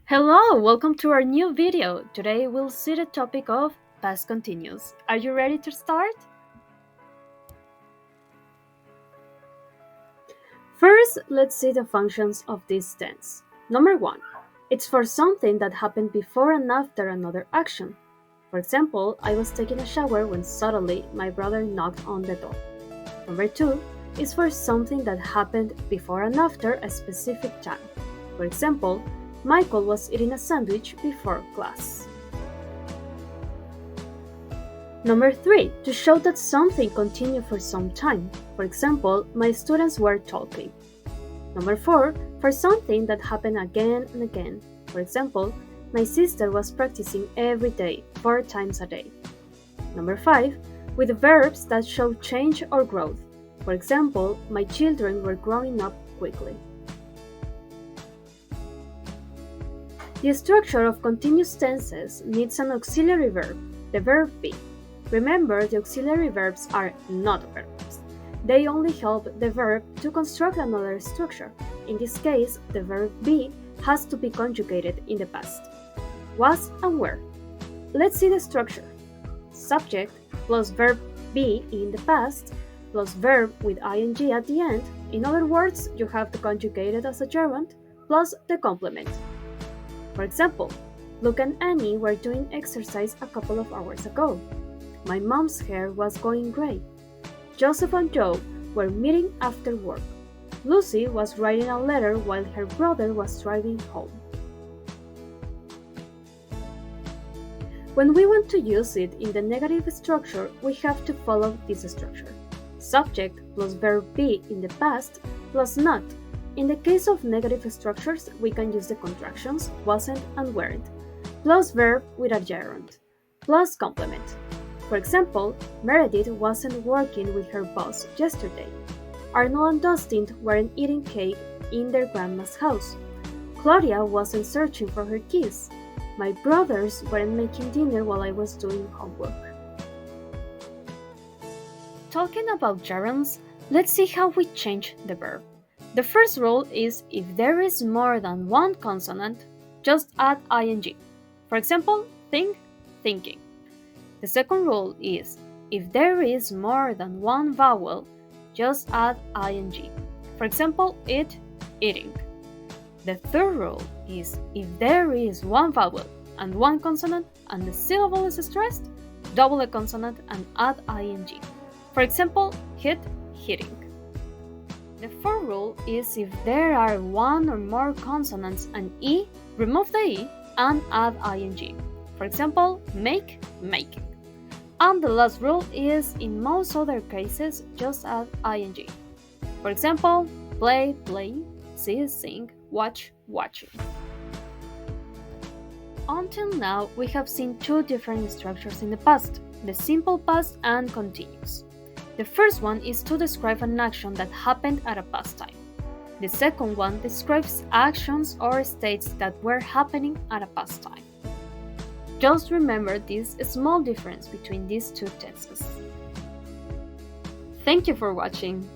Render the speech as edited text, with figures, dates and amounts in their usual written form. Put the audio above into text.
Hello, welcome to our new video. Today we'll see the topic of past continuous. Are you ready to start? First, let's see the functions of this tense. Number 1. It's for something that happened before and after another action. For example, I was taking a shower when suddenly my brother knocked on the door. Number 2 is for something that happened before and after a specific time. For example, Michael was eating a sandwich before class. Number 3, to show that something continued for some time. For example, my students were talking. Number 4, for something that happened again and again. For example, my sister was practicing every day, 4 times a day. Number 5, with verbs that show change or growth. For example, my children were growing up quickly. The structure of continuous tenses needs an auxiliary verb, the verb be. Remember, the auxiliary verbs are not verbs. They only help the verb to construct another structure. In this case, the verb be has to be conjugated in the past. Was and were. Let's see the structure. Subject plus verb be in the past plus verb with ing at the end. In other words, you have to conjugate it as a gerund plus the complement. For example, Luke and Annie were doing exercise a couple of hours ago. My mom's hair was going gray. Joseph and Joe were meeting after work. Lucy was writing a letter while her brother was driving home. When we want to use it in the negative structure, we have to follow this structure. Subject plus verb be in the past plus not. In the case of negative structures, we can use the contractions wasn't and weren't, plus verb with a gerund, plus complement. For example, Meredith wasn't working with her boss yesterday. Arnold and Dustin weren't eating cake in their grandma's house. Claudia wasn't searching for her keys. My brothers weren't making dinner while I was doing homework. Talking about gerunds, let's see how we change the verb. The first rule is if there is more than one consonant, just add ing. For example, think, thinking. The second rule is if there is more than one vowel, just add ing. For example, eat, eating. The third rule is if there is one vowel and one consonant and the syllable is stressed, double the consonant and add ing. For example, hit, hitting. The fourth rule is if there are one or more consonants and e, remove the e and add ing. For example, make, making. And the last rule is in most other cases, just add ing. For example, play, playing, see, sing, watch, watching. Until now, we have seen two different structures in the past, the simple past and continuous. The first one is to describe an action that happened at a past time. The second one describes actions or states that were happening at a past time. Just remember this small difference between these two tenses. Thank you for watching.